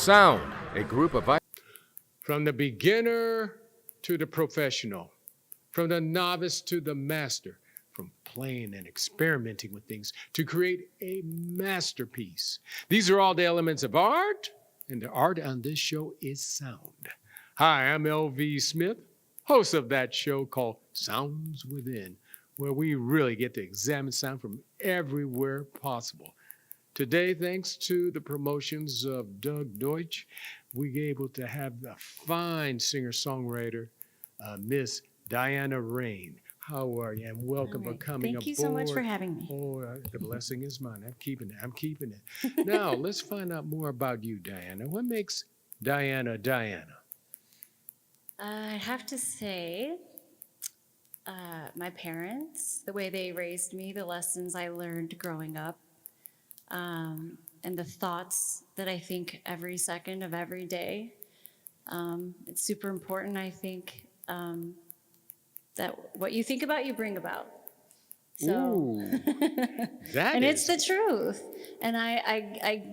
Sound, a group of... From the beginner to the professional, from the novice to the master, from playing and experimenting with things to create a masterpiece. These are all the elements of art, and the art on this show is sound. Hi, I'm L.V. Smith, host of that show called Sounds Within, where we really get to examine sound from everywhere possible. Today, thanks to the promotions of Doug Deutsch, we're able to have a fine singer-songwriter, Miss Diana Rein. How are you? And welcome for coming aboard. Thank you so much for having me. Oh, the blessing is mine. I'm keeping it. Now, let's find out more about you, Diana. What makes Diana Diana? I have to say, my parents, the way they raised me, the lessons I learned growing up, and the thoughts that I think every second of every day. It's super important, I think, that what you think about, you bring about. So, Ooh, and it's the truth. And I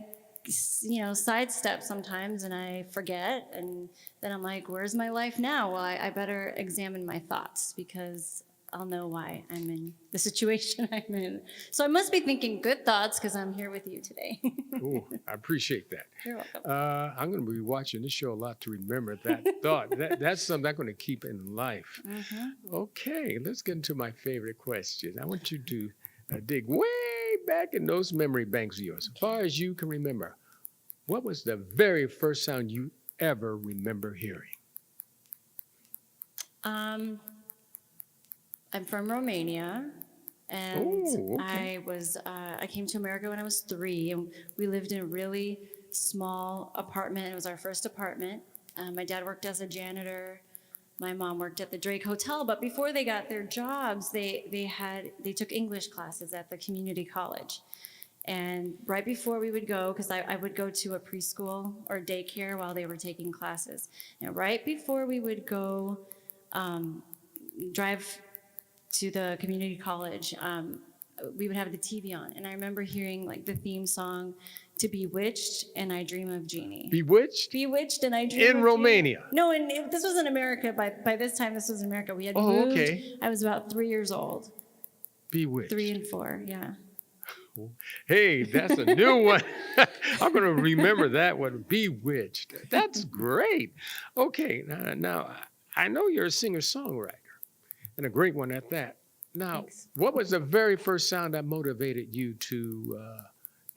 sidestep sometimes and I forget. And then I'm like, where's my life now? Well, I better examine my thoughts because I'll know why I'm in the situation I'm in. So I must be thinking good thoughts because I'm here with you today. Ooh, I appreciate that. You're welcome. I'm going to be watching this show a lot to remember that thought. That's something I'm going to keep in life. Mm-hmm. Okay, let's get into my favorite question. I want you to dig way back in those memory banks of yours. As far as you can remember, what was the very first sound you ever remember hearing? I'm from Romania, and Oh, okay. I came to America when I was 3, and we lived in a really small apartment. It was our first apartment. My dad worked as a janitor. My mom worked at the Drake Hotel, but before they got their jobs, they took English classes at the community college. And right before we would go, because I would go to a preschool or daycare while they were taking classes, and right before we would go drive to the community college, we would have the TV on. And I remember hearing like the theme song to Bewitched and I Dream of Jeannie. Bewitched? Bewitched and I Dream of In Romania? Jeannie. No, and this was in America. By this time, this was in America. We had Oh, moved. okay. I was about 3 years old. Bewitched. 3 and 4, yeah. Hey, that's a new one. I'm going to remember that one. Bewitched. That's great. Okay, now I know you're a singer-songwriter, and a great one at that. Now, Thanks. what was the very first sound that motivated you to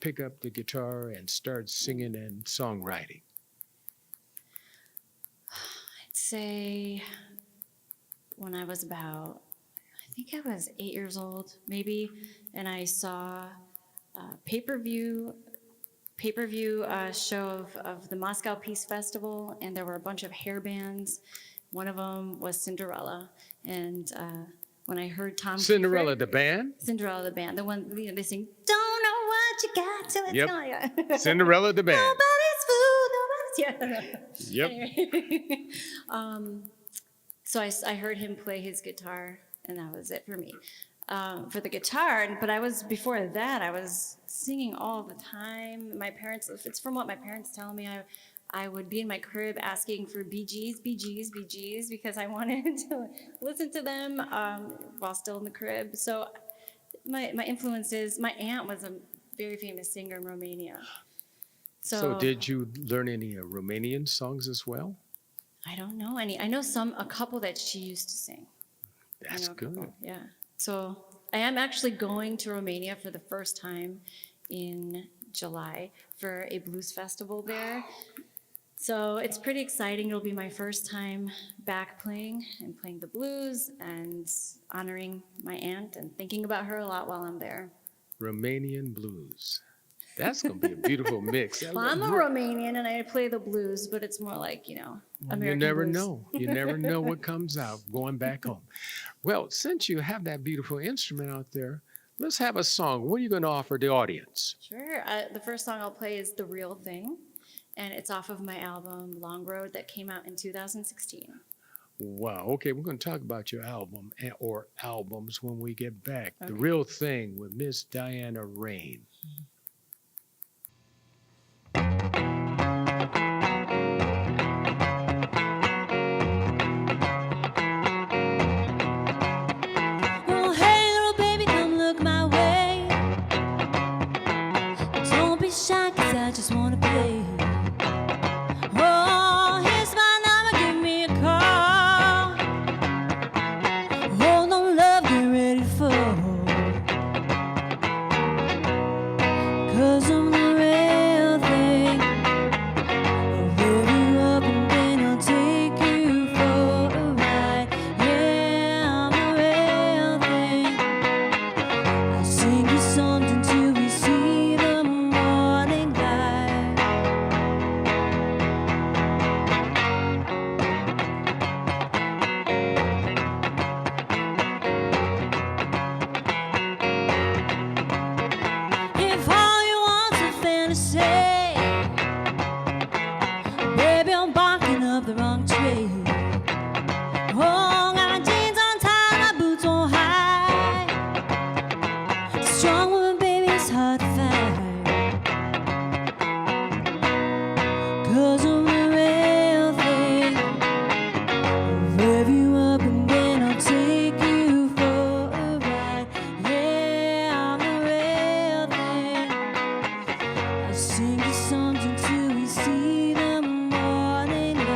pick up the guitar and start singing and songwriting? I'd say when I was about, I think I was 8 years old, maybe, and I saw a pay-per-view show of the Moscow Peace Festival, and there were a bunch of hair bands. One of them was Cinderella, and when I heard Tom Cinderella, Kiefer, the band? Cinderella the band, the one they sing, "Don't know what you got till it's Yep. gone." Yeah. Cinderella, the band. Nobody's fool, Yep. Anyway, so I heard him play his guitar, and that was it for me. For the guitar, but before that, I was singing all the time. My parents, if it's from what my parents tell me, I would be in my crib asking for Bee Gees, Bee Gees, Bee Gees, because I wanted to listen to them while still in the crib. So my influences, my aunt was a very famous singer in Romania. So did you learn any Romanian songs as well? I don't know any. I know a couple that she used to sing. That's good. Couple, yeah. So I am actually going to Romania for the first time in July for a blues festival there. So it's pretty exciting. It'll be my first time back playing the blues and honoring my aunt and thinking about her a lot while I'm there. Romanian blues. That's going to be a beautiful mix. Well, I'm a Romanian and I play the blues, but it's more like, American You never blues. know. You never know what comes out going back home. Well, since you have that beautiful instrument out there, let's have a song. What are you going to offer the audience? Sure. The first song I'll play is The Real Thing, and it's off of my album Long Road that came out in 2016. Wow. Okay, we're going to talk about your album or albums when we get back. Okay. The Real Thing with Miss Diana Rein. shy 'cause I just wanna play. Oh, here's my number, give me a call. Hold on, love, get ready to fall. 'Cause I'm the real thing. I'll rev you up and then I'll take you for a ride. Yeah, I'm the real thing. I'll sing you something till we see the morning light. If all you want's a fantasy, baby, I'm barking up the wrong tree. Oh, got my jeans on tight, my boots on high. Strong woman, baby, it's hard to find. 'Cause I'm the real thing. I'll rev you up and then I'll take you for a ride. Yeah, I'm the real thing. I'll sing you something till we see the morning light.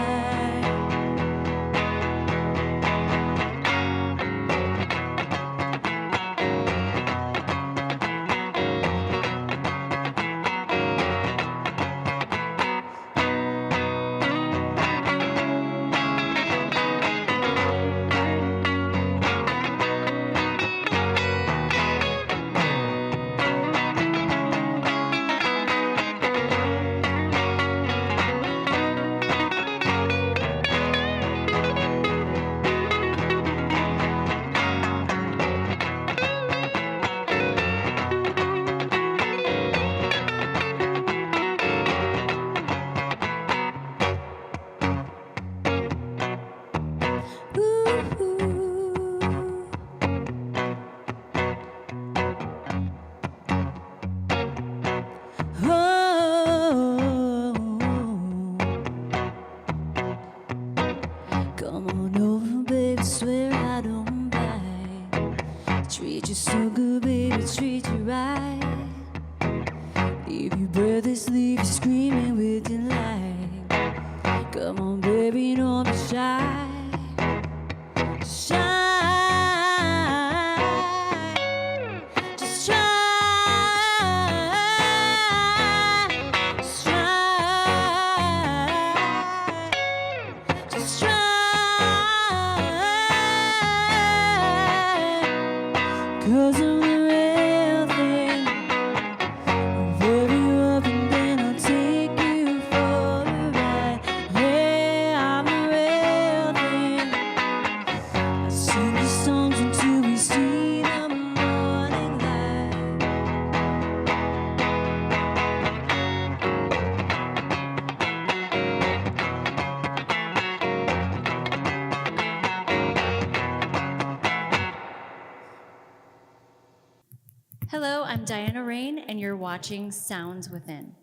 Come on over, baby, swear I don't bite. Treat you so good, baby, treat you right. Leave you breathless, leave you screaming with delight. Come on, baby, don't be shy. Shy. Just try. Just try. Just try. 'Cause I'm the real thing. I'll rev you up and then I'll take you for a ride. Yeah, I'm the real thing. I'll sing you songs until we see the morning light. Hello, I'm Diana Rein, and you're watching Sounds Within.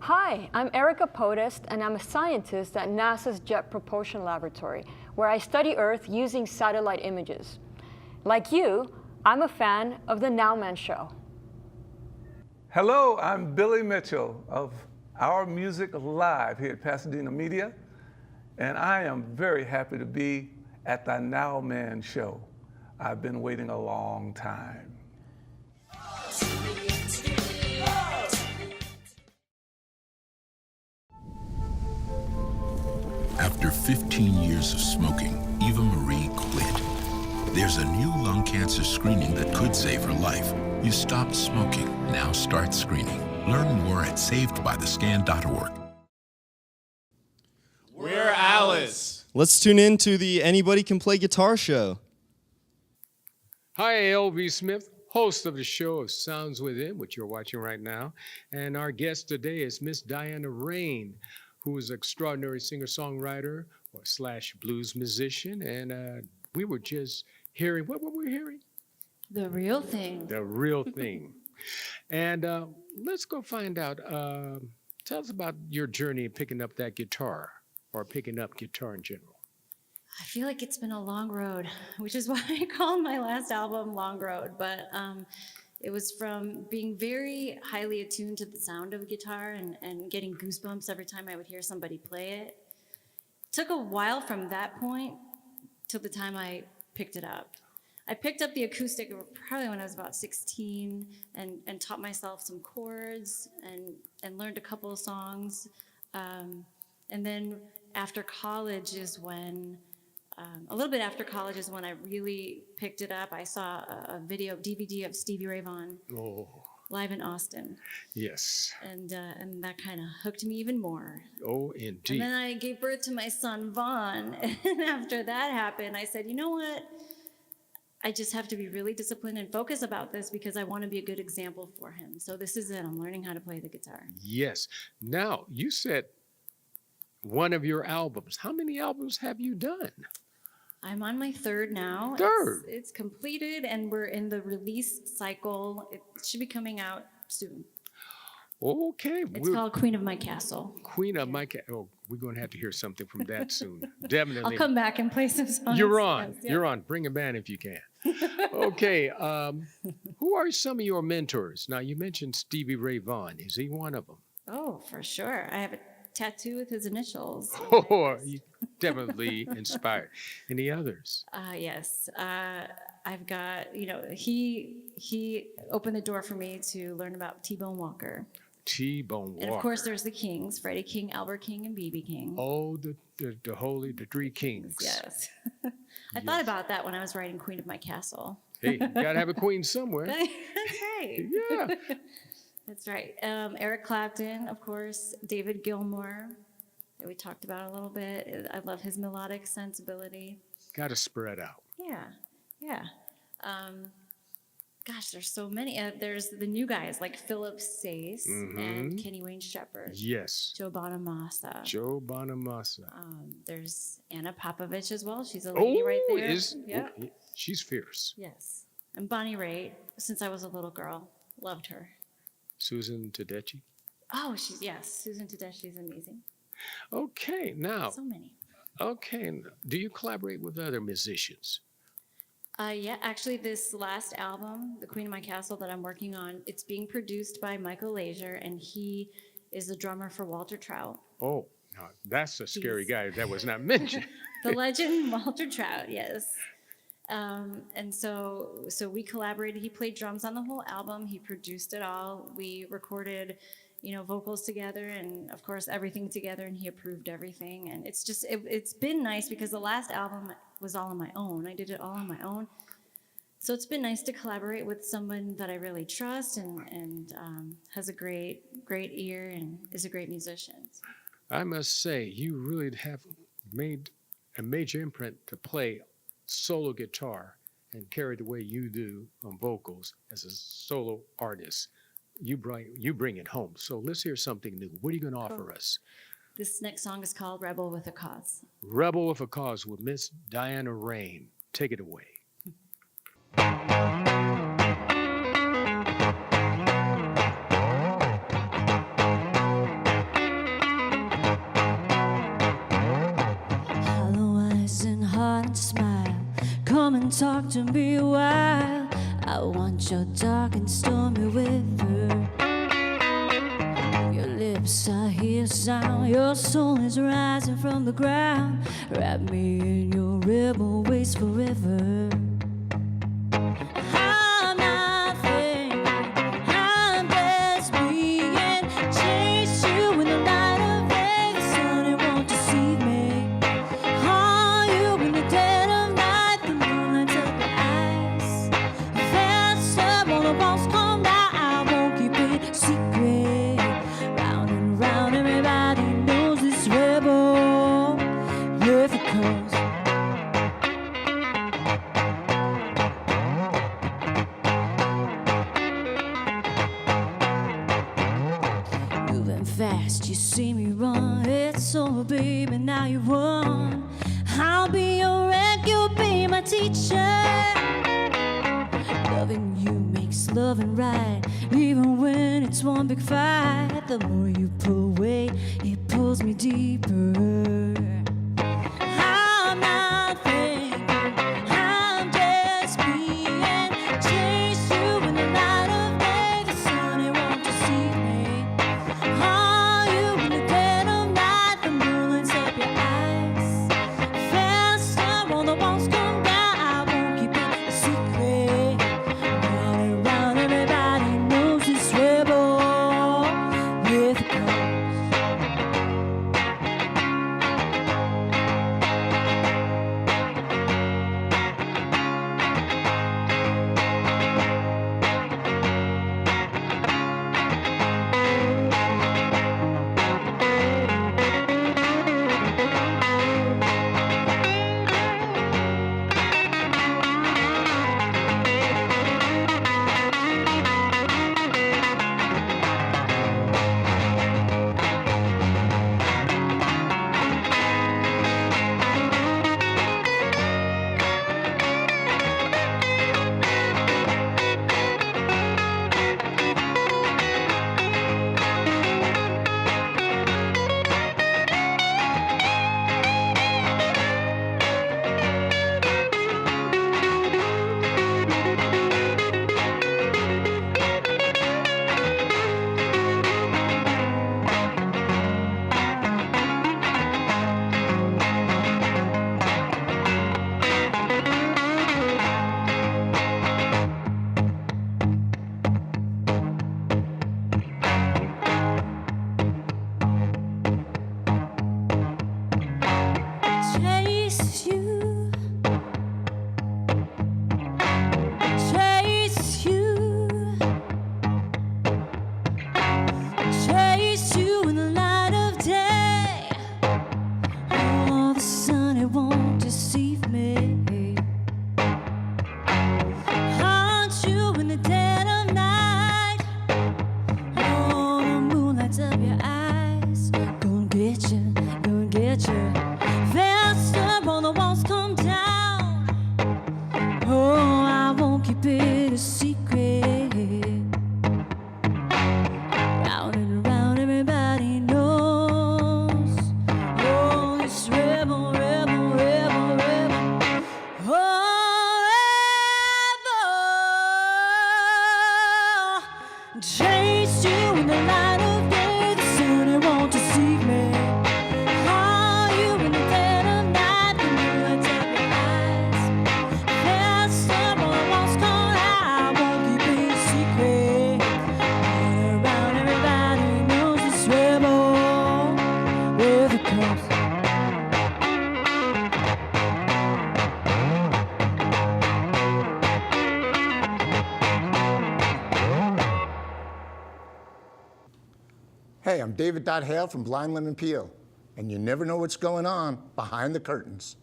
Hi, I'm Erica Podest, and I'm a scientist at NASA's Jet Propulsion Laboratory, where I study Earth using satellite images. Like you, I'm a fan of The Now Man Show. Hello, I'm Billy Mitchell of Our Music Live here at Pasadena Media, and I am very happy to be at the Now Man Show. I've been waiting a long time. After 15 years of smoking, Eva Marie quit. There's a new lung cancer screening that could save her life. You stopped smoking. Now start screening. Learn more at savedbythescan.org. We're Alice. Let's tune in to the Anybody Can Play Guitar show. Hi, LV Smith, host of the show of Sounds Within, which you're watching right now. And our guest today is Miss Diana Rein, who is an extraordinary singer-songwriter or / blues musician. And we were just hearing, what were we hearing? The real thing. The real thing. And let's go find out. Tell us about your journey picking up that guitar or picking up guitar in general. I feel like it's been a long road, which is why I called my last album Long Road. But It was from being very highly attuned to the sound of a guitar and getting goosebumps every time I would hear somebody play it. Took a while from that point till the time I picked it up. I picked up the acoustic probably when I was about 16 and taught myself some chords and learned a couple of songs. And then after college is when, a little bit after college is when I really picked it up. I saw a video, DVD of Stevie Ray Vaughan live in Austin. Yes. And that kind of hooked me even more. Oh, indeed. And then I gave birth to my son, Vaughn. And after that happened, I said, you know what? I just have to be really disciplined and focused about this because I want to be a good example for him. So this is it. I'm learning how to play the guitar. Yes. Now, you said one of your albums. How many albums have you done? I'm on my third now. Third? It's completed, and we're in the release cycle. It should be coming out soon. Okay. It's called Queen of My Castle. Queen of My Castle. Oh, we're going to have to hear something from that soon. Definitely. I'll come back and play some songs. You're on. Yes, You're on. Bring a band if you can. Okay. Who are some of your mentors? Now, you mentioned Stevie Ray Vaughan. Is he one of them? Oh, for sure. I have a tattoo with his initials. Oh, you definitely inspired. Any others? Yes. I've got, he opened the door for me to learn about T-Bone Walker. T-Bone Walker. And of course, there's the Kings, Freddie King, Albert King, and B.B. King. Oh, the three kings. Yes. I thought about that when I was writing Queen of My Castle. Hey, you got to have a queen somewhere. That's right. Yeah. That's right. Eric Clapton, of course, David Gilmour, that we talked about a little bit. I love his melodic sensibility. Got to spread out. Yeah. Gosh, there's so many. There's the new guys like Philip Sayce and Kenny Wayne Shepherd. Yes. Joe Bonamassa. Joe Bonamassa. There's Anna Popovich as well. She's a lady right there. Yeah. She's fierce. Yes. And Bonnie Raitt, since I was a little girl, loved her. Susan Tedeschi. Oh, Susan Tedeschi's amazing. Okay, now. So many. Okay, do you collaborate with other musicians? Yeah, actually, this last album, The Queen of My Castle, that I'm working on, it's being produced by Michael Lazier, and he is the drummer for Walter Trout. Oh, now that's a scary guy that was not mentioned. The legend Walter Trout, yes. And so we collaborated. He played drums on the whole album. He produced it all. We recorded, vocals together, and of course everything together. And he approved everything. And it's just it's been nice because the last album was all on my own. I did it all on my own. So it's been nice to collaborate with someone that I really trust and has a great ear and is a great musician. I must say, you really have made a major imprint to play solo guitar and carry the way you do on vocals as a solo artist. You bring it home. So let's hear something new. What are you going to offer us? This next song is called Rebel with a Cause. Rebel with a Cause with Miss Diana Rein. Take it away. Hollow eyes and heart and smile. Come and talk to me a while. I want your dark and stormy river. Your lips, I hear sound. Your soul is rising from the ground. Wrap me in your rebel ways forever. I'm not thinking, I'm just being. Chase you in the light of day. The sun, it won't deceive me. Are you in the dead of night? The moon lights up your eyes. Fast up, all the walls come down. I won't keep it secret. Round and round, everybody knows this rebel. If it comes. Moving fast, you see me run. It's over, baby, now you won. I'll be your wreck, you'll be my teacher. Loving you makes loving right, even when it's one big fight. The more you pull away, it pulls me deeper. I'm not thinking, I'm just being. Chase you in the light of Chase you in the light of day, the sun it won't deceive me. Call you in the dead of night, the moonlight of your eyes. There's someone once called I won't keep it a secret. All around everybody knows this rebel with a cause. Hey, I'm David Hale from Blind Lemon Peel, and you never know what's going on behind the curtains.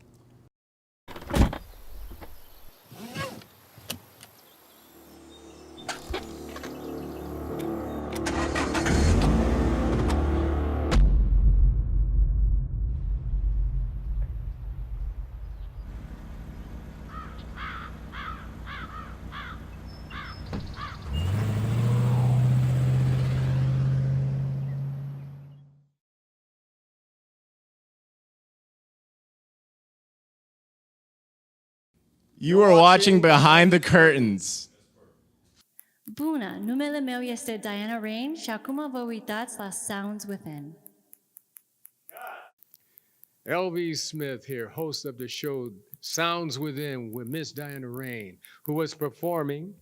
You are watching Behind the Curtains. Bună, numele meu este Diana Rein și acum vă uitați la Sounds Within. L.V. Smith here, host of the show Sounds Within with Miss Diana Rein, who was performing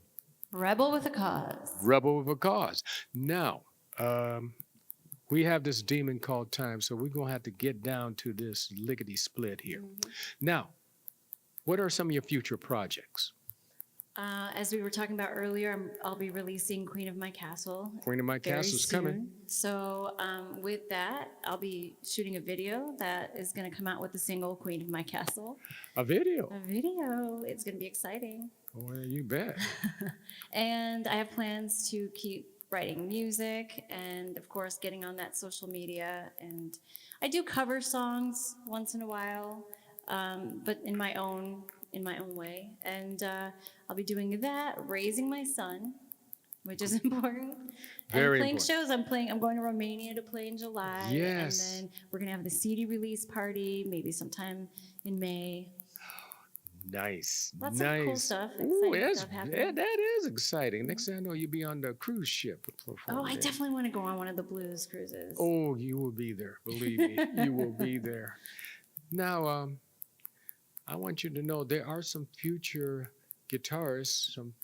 Rebel with a Cause. Rebel with a Cause. Now, we have this demon called time, so we're going to have to get down to this lickety-split here. Now, what are some of your future projects? As we were talking about earlier, I'll be releasing Queen of My Castle. Queen of My very Castle's coming. soon. So with that, I'll be shooting a video that is going to come out with the single Queen of My Castle. A video? A video. It's going to be exciting. Well, you bet. And I have plans to keep writing music and, of course, getting on that social media. And I do cover songs once in a while, but in my own way. And I'll be doing that, raising my son, which is important. Very and playing important. shows. I'm going to Romania to play in July. Yes. And then we're gonna have the CD release party, maybe sometime in May. Nice. Lots nice. of cool stuff, Ooh, exciting stuff happening. that is exciting. Next thing I know, you'll be on the cruise ship. Oh, I definitely want to go on one of the blues cruises. Oh, you will be there. Believe me, you will be there. Now, I want you to know there are some future guitarists, some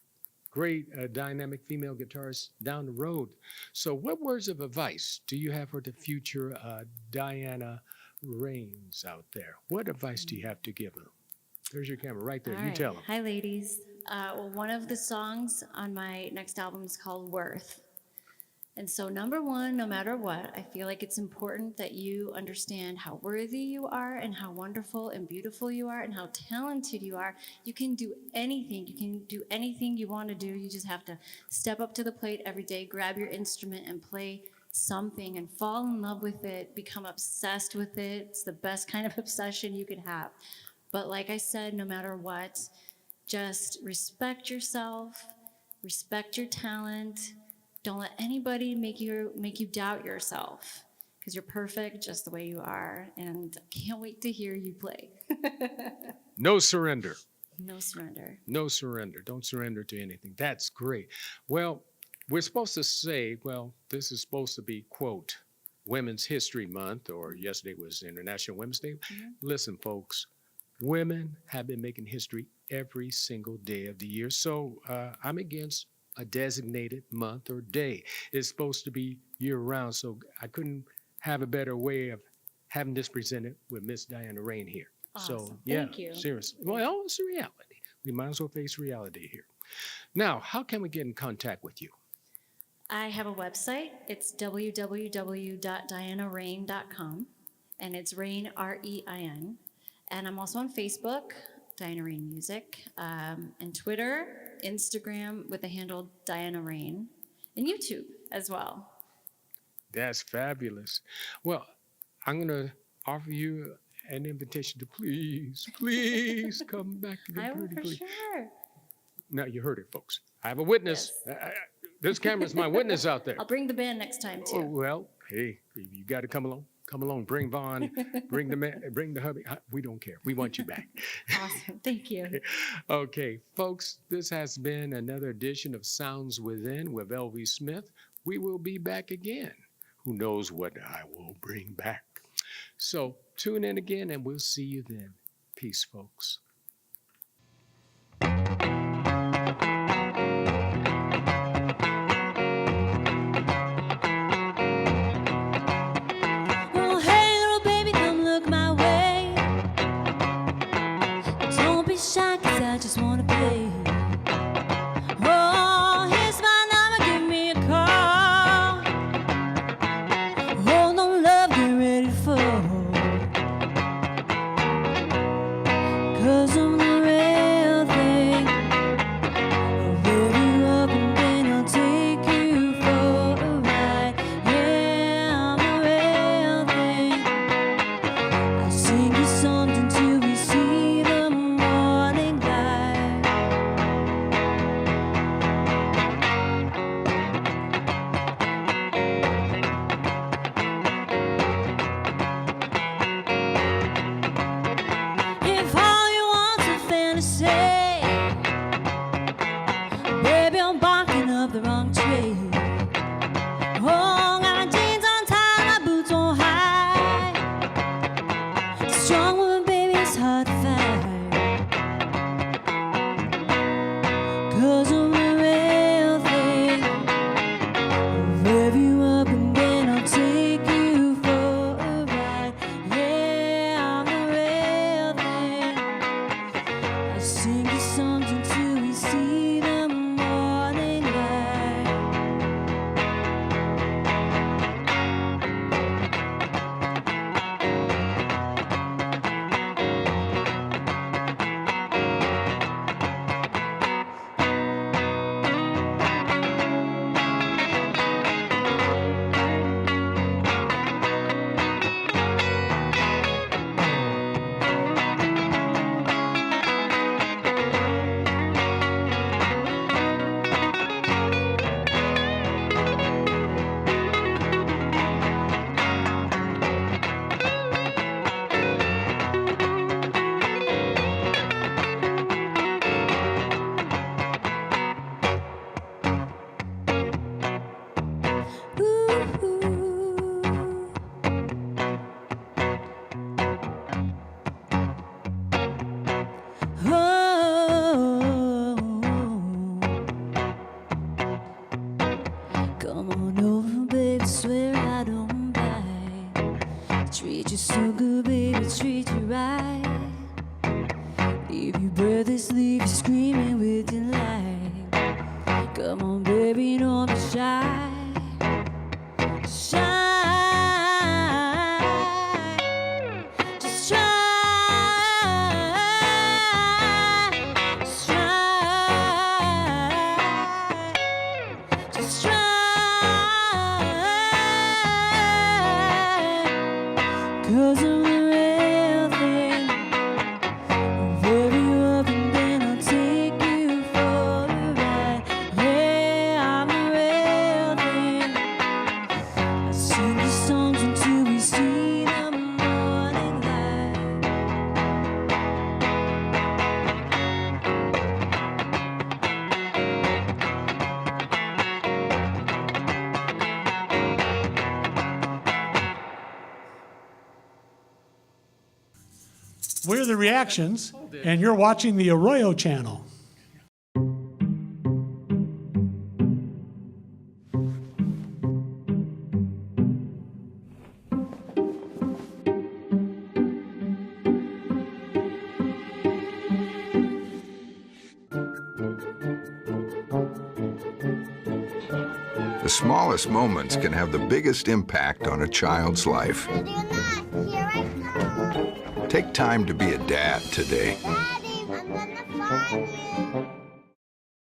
great dynamic female guitarists down the road. So what words of advice do you have for the future Diana Reins out there? What advice do you have to give them? There's your camera right there. All You right. tell them. Hi, ladies. Well, one of the songs on my next album is called Worth. And so, number one, no matter what, I feel like it's important that you understand how worthy you are and how wonderful and beautiful you are and how talented you are. You can do anything. You can do anything you want to do. You just have to step up to the plate every day, grab your instrument and play something and fall in love with it, become obsessed with it. It's the best kind of obsession you could have. But like I said, no matter what, just respect yourself, respect your talent. Don't let anybody make you doubt yourself, because you're perfect just the way you are. And I can't wait to hear you play. No surrender. No surrender. No surrender. Don't surrender to anything. That's great. Well, we're supposed to say, this is supposed to be, quote, Women's History Month, or yesterday was International Women's Day. Listen, folks, women have been making history every single day of the year. So I'm against a designated month or day. It's supposed to be year-round, so I couldn't have a better way of having this presented with Miss Diana Rein here. So, Awesome. yeah, Thank you. seriously. Well, it's a reality. We might as well face reality here. Now, how can we get in contact with you? I have a website. It's www.dianarein.com, and it's Rein, R-E-I-N. And I'm also on Facebook, Diana Rein Music, and Twitter, Instagram with the handle Diana Rein, and YouTube as well. That's fabulous. Well, I'm going to offer you an invitation to please come back to the I will pretty for please. sure. Now, you heard it, folks. I have a witness. This camera's my witness out there. I'll bring the band next time Oh, too. well, hey, you got to come along. Come along, bring Vaughn, bring the man, bring the hubby. We don't care. We want you back. Awesome. Thank you. Okay, folks, this has been another edition of Sounds Within with L.V. Smith. We will be back again. Who knows what I will bring back? So tune in again and we'll see you then. Peace, folks. Well, hey, little baby, come look my way. Don't be shy, 'cause I just wanna play. Oh, here's my number, give me a call. Hold on, love, get ready to fall. 'Cause I'm the real thing. I'll build you up and then I'll take you for a ride. Yeah, I'm the real thing. I'll sing you something till we see the morning light. If all you want's a fantasy, baby, I'm barking up the wrong tree. Oh, got my jeans untied, my boots on high. Strong woman, baby, it's hard to find. 'Cause I'm the real thing. I'll rev you up and then I'll take you for a ride. Yeah, I'm the real thing. I'll sing you songs until we see the morning light. Come on over, baby, swear I don't bite. Treat you so good, baby, treat you right. Leave you breathless, leave you screaming with delight. Come on, baby, don't be shy. Shy. Just try. Just try. Just try. 'Cause I'm the real thing. I'll rev you up and then I'll take you for a ride. Yeah, I'm the real thing. I'll sing you songs until we see the morning light. We're the Reactions, and you're watching the Arroyo channel. The smallest moments can have the biggest impact on a child's life. Ready or not, here I come. Take time to be a dad today. Daddy, I'm gonna find you.